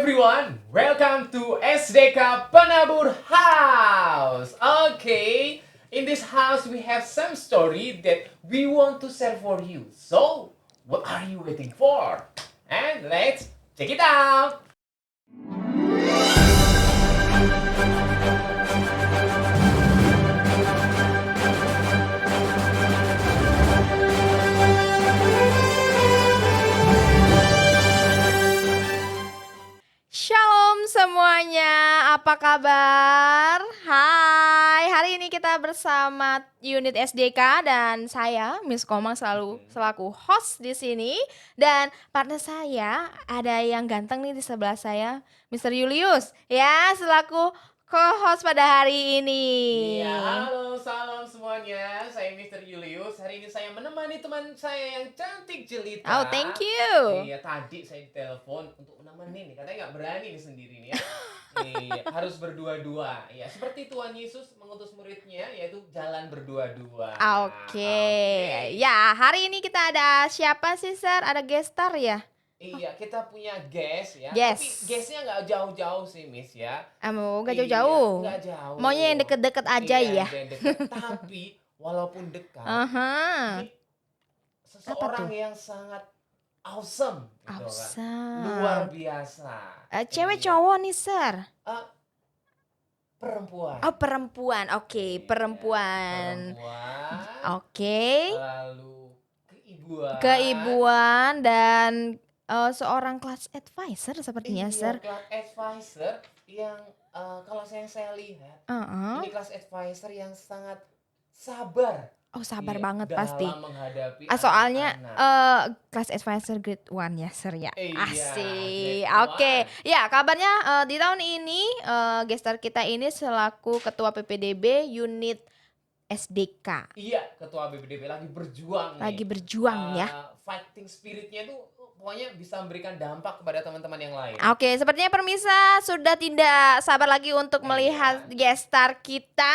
everyone, welcome to SDK Penabur House. Okay, in this house we have some story that we want to share for you. So, what are you waiting for? And let's check it out. Shalom semuanya, apa kabar? Hai, hari ini kita bersama unit SDK dan saya Miss Komang selaku host di sini dan partner saya ada yang ganteng nih di sebelah saya, Mr. Julius ya selaku co-host pada hari ini. Iya, halo, salam semuanya. Saya Mr. Julius. Hari ini saya menemani teman saya yang cantik jelita. Oh, thank you. Iya, tadi saya ditelepon untuk nemenin nih. Katanya nggak berani nih sendiri nih ya. Iya, harus berdua-dua. Ya, seperti Tuhan Yesus mengutus muridnya, yaitu jalan berdua-dua. Oke. Ya hari ini kita ada siapa sih, Sir? Ada guest star ya? Iya, kita punya guest ya. Yes. Tapi guestnya nggak jauh-jauh sih, Miss ya. Nggak Iya, jauh-jauh. nggak jauh. Maunya yang deket-deket aja Iya, ya. yang deket. Tapi walaupun dekat, Aha. ini seseorang tuh? yang sangat awesome, gitu kan. Awesome. Luar biasa. Cewek Iya. cowok nih, Sir? Perempuan. Oh, perempuan. Oke, Iya, perempuan. Oke. Lalu keibuan. Keibuan dan seorang class advisor sepertinya, Iya, Sir. class advisor yang kalau saya lihat, ini class advisor yang sangat sabar. Oh, sabar Iya, banget dalam pasti. menghadapi Soalnya anak-anak. class advisor grade 1 ya, Sir ya. Iya, Asik. grade Oke. 1. Ya, kabarnya di tahun ini gestar kita ini selaku ketua PPDB unit SDK. Iya, ketua BPDB lagi berjuang nih. Lagi berjuang ya. Fighting spiritnya tuh pokoknya bisa memberikan dampak kepada teman-teman yang lain. Oke, sepertinya permisa sudah tidak sabar lagi untuk melihat gestar kita.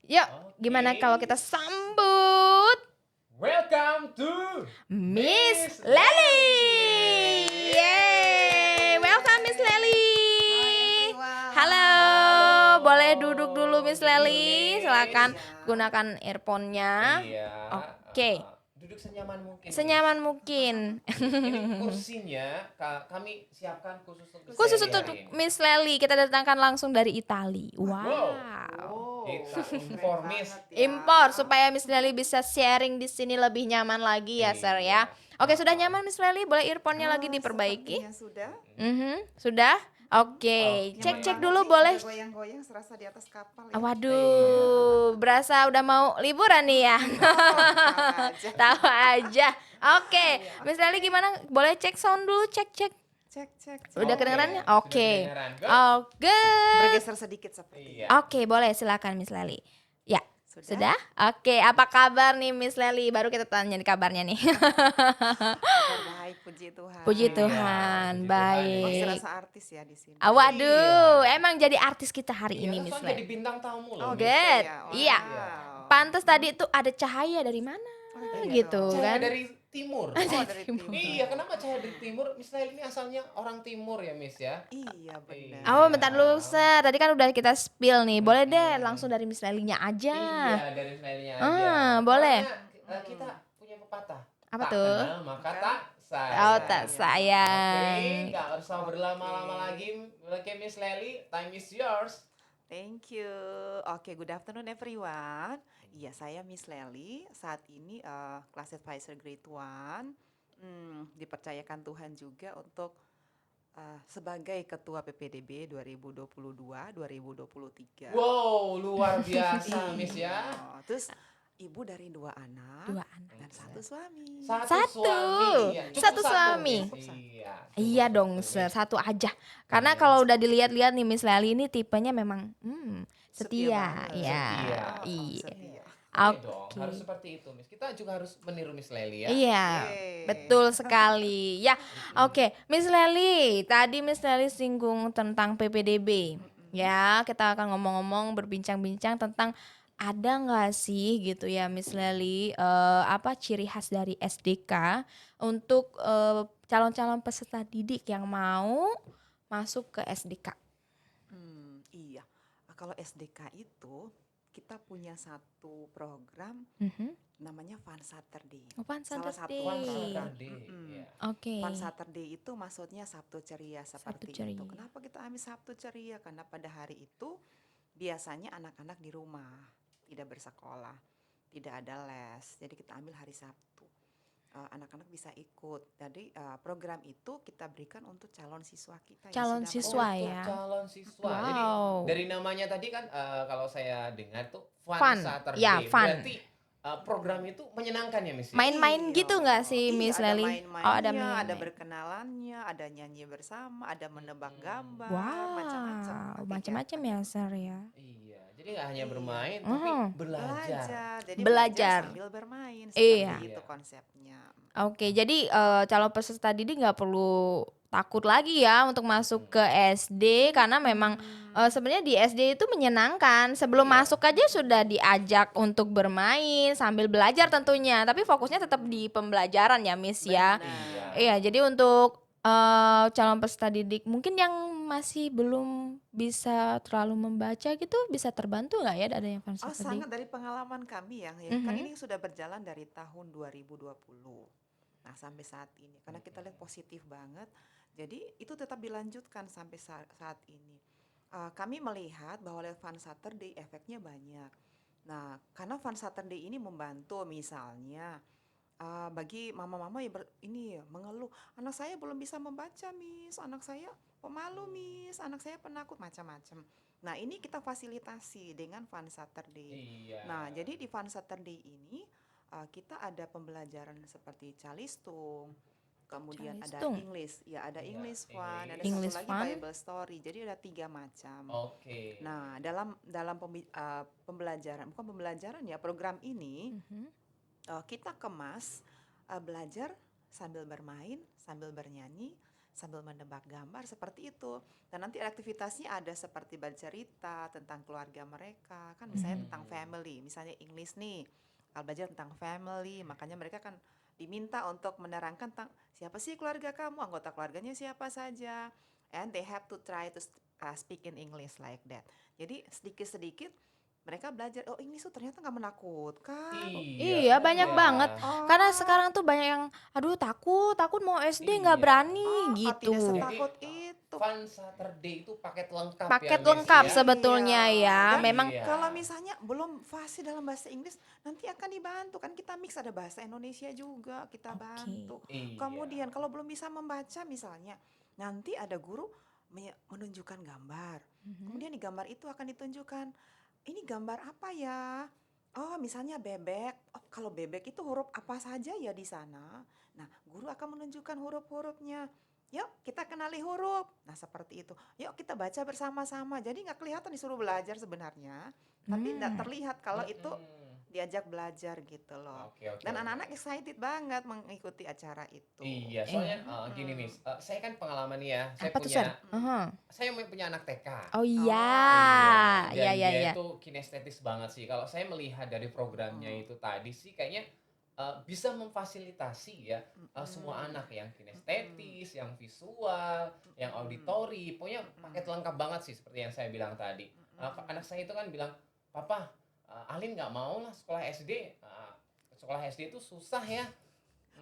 Yuk, gimana kalau kita sambut Welcome to Miss Lely. Yeay, welcome Miss Lely. Halo, boleh duduk dulu Miss Lely. Silakan gunakan earphone-nya. Iya. Oke. Duduk senyaman mungkin. Senyaman mungkin. Ini kursinya kami siapkan khusus untuk Khusus Miss untuk Lely ini. Miss Lely, kita datangkan langsung dari Itali. Wow. Kita impor Miss. Impor supaya Miss Lely bisa sharing di sini lebih nyaman lagi ya, Sir ya. Oke, sudah nyaman Miss Lely? Boleh earphone-nya lagi diperbaiki? Sudah. Sudah? Oke, cek dulu boleh. Goyang-goyang serasa di atas kapal ya. Waduh, berasa udah mau liburan nih ya. Tahu aja. Oke, Miss Lely gimana? Boleh cek sound dulu, cek. Cek. Udah kedengeran ya? Sudah Oke. kedengeran. Good. Oke. Bergeser sedikit seperti. Iya. Oke, boleh silakan Miss Lely. Ya, Sudah? sudah? Oke, apa kabar nih Miss Lely? Baru kita tanya nih kabarnya nih. Baik, puji Tuhan. Puji Iya, Tuhan, puji Tuhan. baik. Masih rasa artis ya di sini. Waduh, Iya. emang jadi artis kita hari Iya, ini kan Miss soalnya jadi Lely. bintang tamu loh. Oh, Miss. gitu Good. ya. Iya. Wow. Pantes tadi tuh ada cahaya dari mana Iya gitu dong. Cahaya kan. dari timur. Oh, dari timur. Iya, kenapa cahaya dari timur? Miss Lely ini asalnya orang timur ya, Miss ya? Iya benar. Oh, bentar dulu, Sir. Tadi kan udah kita spill nih. Boleh deh langsung dari Miss Lely-nya aja. Iya, dari Miss Lely-nya aja. Boleh. Soalnya, kita punya pepatah. Apa Tak tuh? kenal maka tak sayang. Oh, tak Oke, sayang. nggak usah berlama-lama lagi. Oke, Miss Lely, time is yours. Thank you. Oke, good afternoon everyone. Iya, saya Miss Lely. Saat ini class advisor grade 1. Dipercayakan Tuhan juga untuk sebagai ketua PPDB 2022-2023. Wow, luar biasa, Miss ya. Terus ibu dari 2 anak. 2 anak. Dan 1 suami. Satu. Suami. Iya, cukup Satu suami. Miss. Iya. Iya cukup dong, satu, Sir. Miss. Satu aja. Karena Iya. kalau udah dilihat-lihat nih Miss Lely ini tipenya memang setia. banget. Ya. Setia. Iya. Setia. Oke dong, Oke. harus seperti itu, Miss. Kita juga harus meniru Miss Lely ya. Iya, Yeay. betul sekali. Ya, oke, Miss Lely. Tadi Miss Lely singgung tentang PPDB. Ya, kita akan ngomong-ngomong, berbincang-bincang tentang ada nggak sih gitu ya Miss Lely apa ciri khas dari SDK untuk calon-calon peserta didik yang mau masuk ke SDK? Iya. Kalau SDK itu kita punya satu program Mhm. namanya Fun Saturday. Oh, Fun Salah satu Fun Saturday. Saturday. Mm-mm. Ya. Oke. Fun Saturday itu maksudnya Sabtu ceria Sabtu seperti itu. ceria. Kenapa kita ambil Sabtu ceria? Karena pada hari itu biasanya anak-anak di rumah, tidak bersekolah, tidak ada les. Jadi kita ambil hari Sabtu. Anak-anak bisa ikut. Jadi program itu kita berikan untuk calon siswa kita yang Calon sudah siswa Untuk ya. calon siswa. Jadi Wow. dari namanya tadi kan kalau saya dengar tuh Fun Fun. Ya, Saturday. fun. Berarti program itu menyenangkan ya, Miss ya? Main-main gitu nggak sih, Iya, Miss ada Lely? main-mainnya, Oh, ada ada main-main. berkenalannya, ada nyanyi bersama, ada menebak Mm-mm. gambar, macam-macam Wow, kegiatan. macam-macam ya, Sir ya. Iya, jadi nggak hanya Iya. bermain tapi Mhm. belajar. Jadi Belajar. belajar sambil bermain, Iya. seperti itu Iya. konsepnya. Oke, jadi calon peserta didik nggak perlu takut lagi ya untuk masuk ke SD karena memang sebenarnya di SD itu menyenangkan. Sebelum Iya. masuk aja sudah diajak untuk bermain sambil belajar tentunya, tapi fokusnya tetap di pembelajaran ya, Miss ya. Benar. Iya, jadi untuk calon peserta didik mungkin yang masih belum bisa terlalu membaca gitu bisa terbantu nggak ya adanya Fun Oh, Saturday? sangat dari pengalaman kami ya. Kan Mhm. ini sudah berjalan dari tahun 2020. Nah, sampai saat ini karena kita lihat positif banget. Jadi itu tetap dilanjutkan sampai saat ini. Kami melihat bahwa lewat Fun Saturday efeknya banyak. Nah, karena Fun Saturday ini membantu misalnya bagi mama-mama yang ini ya, mengeluh, anak saya belum bisa membaca, Miss, anak saya pemalu, Miss, anak saya penakut, macam-macam. Nah, ini kita fasilitasi dengan Fun Saturday. Iya. Nah, jadi di Fun Saturday ini kita ada pembelajaran seperti calistung, kemudian ada Calistung. English, ya ada Iya, English Fun, ada English satu lagi Fun. Bible Story. Jadi ada 3 macam. Oke. Nah, dalam pembelajaran, bukan pembelajaran ya, program ini Mhm. kita kemas belajar sambil bermain, sambil bernyanyi, sambil menebak gambar seperti itu. Dan nanti aktivitasnya ada seperti bercerita tentang keluarga mereka, kan misalnya tentang family, misalnya English nih, belajar tentang family, makanya mereka kan diminta untuk menerangkan tentang siapa sih keluarga kamu, anggota keluarganya siapa saja, and they have to try to speak in English like that. Jadi sedikit-sedikit mereka belajar, oh English tuh ternyata nggak menakutkan. Iya, banyak iya. banget. Karena Oh, sekarang tuh banyak yang aduh takut mau SD nggak Iya. berani tidak gitu. setakut Jadi itu. Fun Saturday itu paket lengkap Paket ya, Miss lengkap ya? sebetulnya ya. Dan Memang Iya. kalau misalnya belum fasih dalam bahasa Inggris, nanti akan dibantu kan, kita mix ada bahasa Indonesia juga, kita Oke. bantu. Iya. Kemudian kalau belum bisa membaca misalnya, nanti ada guru menunjukkan gambar. Kemudian di gambar itu akan ditunjukkan, ini gambar apa ya? Oh, misalnya bebek. Oh, kalau bebek itu huruf apa saja ya di sana? Nah, guru akan menunjukkan huruf-hurufnya. Yuk, kita kenali huruf. Nah, seperti itu. Yuk, kita baca bersama-sama. Jadi nggak kelihatan disuruh belajar sebenarnya, tapi nggak terlihat kalau itu diajak belajar gitu loh. Oke, oke, Dan oke. anak-anak excited banget mengikuti acara itu. Iya, Iya. soalnya gini, Miss. Saya kan pengalaman nih ya. Saya Apa tuh, Sir? punya anak TK. Oh iya. Iya, Iya, dan iya, dia iya. itu kinestetis banget sih. Kalau saya melihat dari programnya itu tadi sih kayaknya bisa memfasilitasi ya semua anak yang kinestetis, yang visual, yang auditori, pokoknya paket lengkap banget sih seperti yang saya bilang tadi. Anak saya itu kan bilang, Papa, Alin nggak mau lah sekolah SD. Sekolah SD itu susah ya.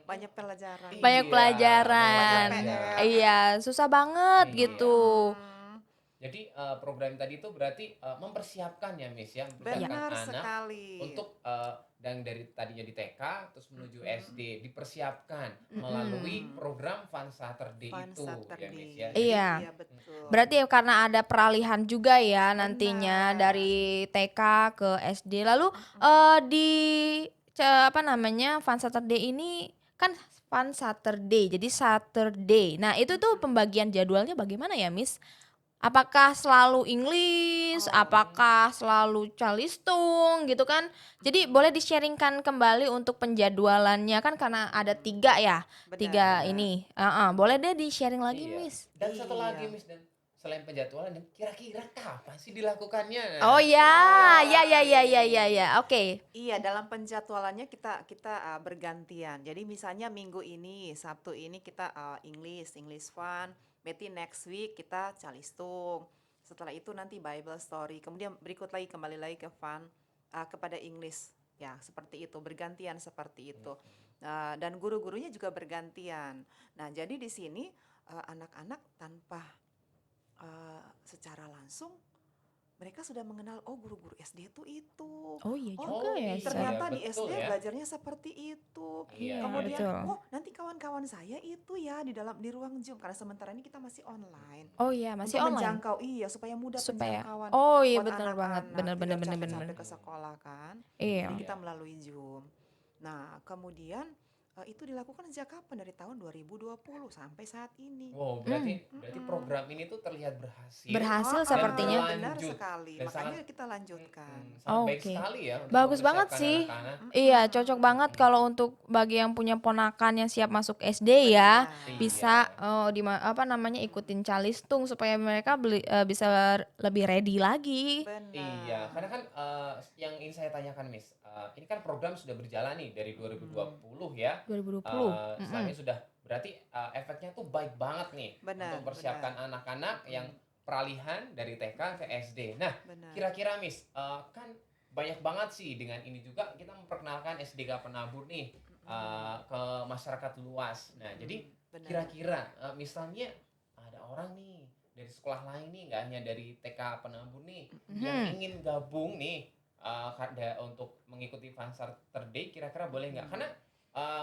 Banyak pelajaran. Banyak Iya, pelajaran. banyak PR. Iya, susah banget Iya. gitu. Jadi program tadi itu berarti mempersiapkan ya, Miss ya, mempersiapkan Benar anak sekali. untuk dan dari tadinya di TK terus menuju SD dipersiapkan melalui program Fun Saturday Fun itu ya, Saturday. Miss ya. Iya. Iya, betul. Berarti ya karena ada peralihan juga ya nantinya Benar. dari TK ke SD. Lalu di apa namanya Fun Saturday ini kan Fun Saturday, jadi Saturday. Nah itu tuh pembagian jadwalnya bagaimana ya, Miss? Apakah selalu English? Apakah selalu calistung gitu kan? Jadi boleh di-sharingkan kembali untuk penjadwalannya kan karena ada 3 ya, Benar. ini. Boleh deh di-sharing lagi, Iya. Miss. Dan satu Iya. lagi, Miss, dan selain penjadwalan dan kira-kira kapan sih dilakukannya? Oh ya, ya. Oke. Iya, dalam penjadwalannya kita bergantian. Jadi misalnya minggu ini, Sabtu ini kita English Fun. Berarti next week kita calistung. Setelah itu nanti Bible story. Kemudian berikut lagi kembali lagi ke fun kepada English. Ya, seperti itu, bergantian seperti itu. Dan guru-gurunya juga bergantian. Nah, jadi di sini anak-anak tanpa secara langsung mereka sudah mengenal, oh guru-guru SD itu. Oh iya Oh, juga ya, iya, Sir. ternyata di betul SD ya. belajarnya seperti itu. Iya, Kemudian, betul. oh nanti kawan-kawan saya itu ya di ruang Zoom karena sementara ini kita masih online. Oh iya, masih Untuk online. menjangkau, iya supaya mudah Supaya penjangkauan Oh iya buat benar banget. anak-anak, Benar benar tidak benar benar. capek-capek ke sekolah kan. Jadi Iya. kita melalui Zoom. Nah, kemudian itu dilakukan sejak kapan? Dari tahun 2020 sampai saat ini. Wow, berarti program ini tuh terlihat berhasil Berhasil Oh, sepertinya. benar berlanjut sekali. dan Makanya sangat kita lanjutkan. sangat baik Oke. sekali ya untuk Bagus banget mempersiapkan sih. anak-anak. Iya, cocok banget kalau untuk bagi yang punya ponakan yang siap masuk SD ya, Benar. bisa Iya. apa namanya ikutin calistung supaya mereka bisa lebih ready lagi. Iya, karena Benar. kan yang ingin saya tanyakan Miss, ini kan program sudah berjalan nih dari 2020 ya. 2020. Sekarang ini sudah berarti efeknya tuh baik banget nih Benar, untuk mempersiapkan benar. anak-anak yang peralihan dari TK ke SD. Nah, Benar. kira-kira Miss, kan banyak banget sih dengan ini juga kita memperkenalkan SDK Penabur nih ke masyarakat luas. Nah, jadi Benar. kira-kira misalnya ada orang nih dari sekolah lain nih, nggak hanya dari TK Penabur nih, yang ingin gabung nih untuk mengikuti Fun Saturday, kira-kira boleh nggak? Karena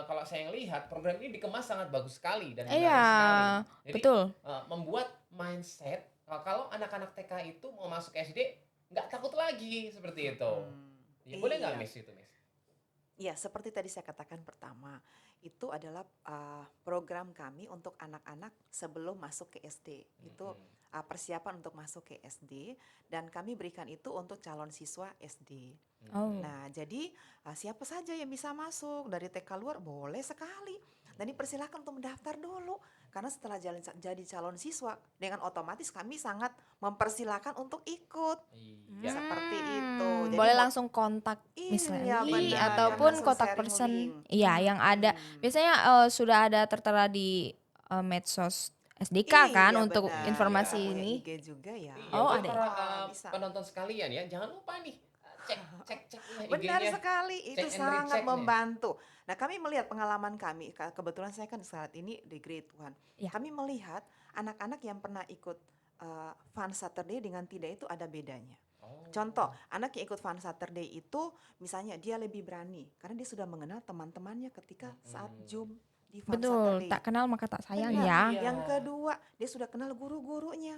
kalau saya lihat program ini dikemas sangat bagus sekali dan menarik Iya, sekali. Jadi betul. membuat mindset kalau anak-anak TK itu mau masuk SD nggak takut lagi seperti itu. Ya, boleh nggak Iya. Miss itu Miss? Ya, seperti tadi saya katakan pertama, itu adalah program kami untuk anak-anak sebelum masuk ke SD. Itu persiapan untuk masuk ke SD dan kami berikan itu untuk calon siswa SD. Oh. Nah, jadi siapa saja yang bisa masuk dari TK luar boleh sekali. Dan dipersilakan untuk mendaftar dulu karena setelah jadi calon siswa dengan otomatis kami sangat mempersilahkan untuk ikut. Iya. Seperti itu. Jadi Boleh langsung kontak Miss Iya Leli benar, ataupun kami langsung kontak sharing person. link. Iya, yang ada. Biasanya sudah ada tertera di medsos SDK kan Iya untuk benar, informasi kita punya ini. IG juga ya. Iya, Oh, buat ada ya? para Bisa. penonton sekalian ya, jangan lupa nih cek Benar IG-nya, sekali, itu cek and sangat recheck nih. membantu. Nah, kami melihat pengalaman kami, kebetulan saya kan saat ini di Grade One. Iya. Kami melihat anak-anak yang pernah ikut Fun Saturday dengan tidak itu ada bedanya. Oh. Contoh, anak yang ikut Fun Saturday itu misalnya dia lebih berani karena dia sudah mengenal teman-temannya ketika saat Zoom di Fun Betul, Saturday. tak kenal maka tak sayang Benar. ya. Iya. Yang kedua, dia sudah kenal guru-gurunya.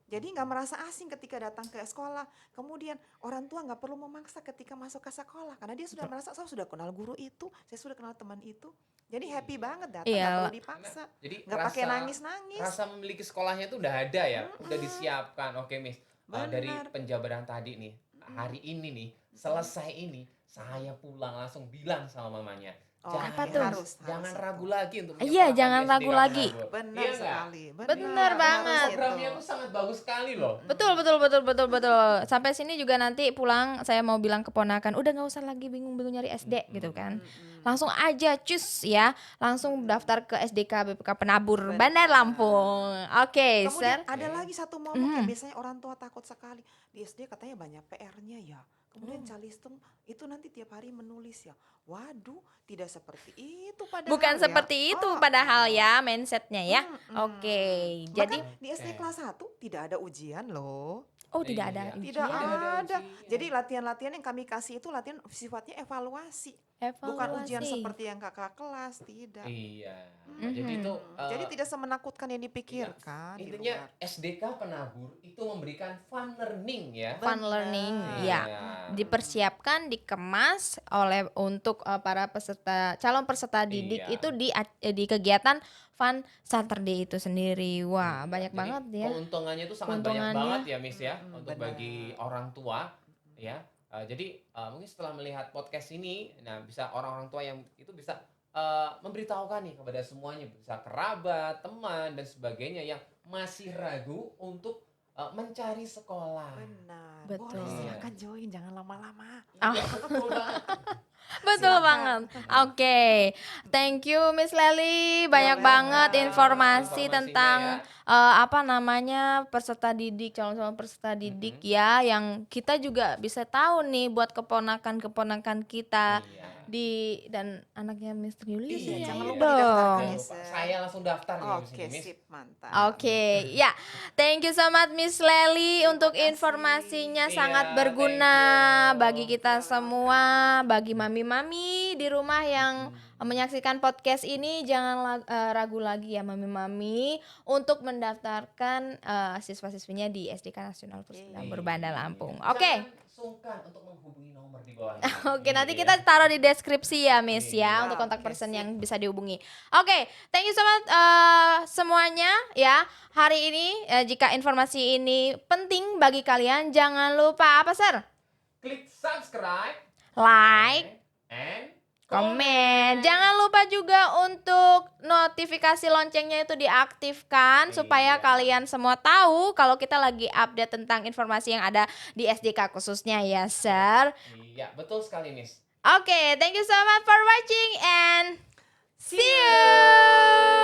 Jadi nggak merasa asing ketika datang ke sekolah. Kemudian orang tua nggak perlu memaksa ketika masuk ke sekolah karena dia sudah merasa saya sudah kenal guru itu, saya sudah kenal teman itu. Jadi happy banget datang, nggak Iya. perlu Karena dipaksa, jadi nggak pakai nangis-nangis. rasa memiliki sekolahnya itu udah ada ya, udah disiapkan. Oke Miss, dari Benar. penjabaran tadi nih, hari ini nih, selesai ini, saya pulang langsung bilang sama mamanya, Oh, Apa iya, tuh? jangan itu. ragu lagi untuk Iya, menyekolahkan jangan di ragu SDK lagi. Penabur. Benar Iya nggak? sekali. Benar banget. harus Programnya itu. tuh sangat bagus sekali loh. Betul, betul, betul, betul, betul. Sampai sini juga nanti pulang saya mau bilang ke ponakan, udah nggak usah lagi bingung-bingung nyari SD gitu kan. Langsung aja cus ya, langsung daftar ke SDK BPK Penabur Bandar Lampung. Oke, Kemudian Sir. ada lagi satu momen yang biasanya orang tua takut sekali. Di SD katanya banyak PR-nya ya. Kemudian calistung itu nanti tiap hari menulis ya. Waduh, tidak seperti itu padahal Bukan ya. seperti itu padahal ya mindsetnya ya. Oke, jadi Bahkan di SD kelas 1 tidak ada ujian loh. oh tidak ada Iya. Tidak ujian. ada. ujian. Jadi latihan-latihan yang kami kasih itu latihan sifatnya evaluasi. Bukan ujian Evaluasi. seperti yang kakak kelas, tidak. Iya. Jadi itu Jadi tidak semenakutkan yang dipikirkan di intinya luar. SDK Penabur itu memberikan fun learning ya. Fun learning ya. Iya. Dipersiapkan, dikemas oleh untuk para peserta calon peserta didik Iya. itu di kegiatan Fun Saturday itu sendiri. Wah, banyak Jadi banget ya. keuntungannya itu sangat banyak Keuntungannya. banget ya Miss ya untuk benar. bagi orang tua ya. Jadi mungkin setelah melihat podcast ini, nah bisa orang-orang tua yang itu bisa memberitahukan nih kepada semuanya, bisa kerabat, teman dan sebagainya yang masih ragu untuk mencari sekolah. Benar. Betul. Boleh silakan join, jangan lama-lama. Ah. Iya, betul banget. Betul Silakan. banget. Oke, thank you Miss Lely. Banyak You're banget welcome. informasi Informasinya tentang apa namanya peserta didik, calon-calon peserta didik ya, yang kita juga bisa tahu nih buat keponakan-keponakan kita Iya. dan anaknya Miss Yuli Iya, sih jangan ya lupa dong. didaftarkan Jangan ya, lupa. Sir. Saya langsung daftar nih habis Oke, ini, Miss. sip, mantap. Oke, ya. Thank you so much Miss Lely Terima untuk kasih. informasinya Iya, sangat thank berguna you. bagi kita You're semua, welcome. bagi mami-mami di rumah yang menyaksikan podcast ini. Jangan ragu lagi ya mami-mami untuk mendaftarkan siswa-siswinya di SDK Nasional Pusdam Berbanda Lampung. Oke. Jangan sungkan untuk menghubungi nomor di bawah ini. Oke, nanti Iya. kita taruh di deskripsi ya, Miss ya, Iya. untuk kontak Oke, person sip. yang bisa dihubungi. Oke, thank you so much semuanya ya. Hari ini jika informasi ini penting bagi kalian, jangan lupa apa, Sir? Klik subscribe, Like, and komen. Jangan lupa juga untuk notifikasi loncengnya itu diaktifkan supaya Iya. kalian semua tahu kalau kita lagi update tentang informasi yang ada di SDK khususnya ya, Sir. Iya, betul sekali, Miss. Okay, thank you so much for watching and See see you. you.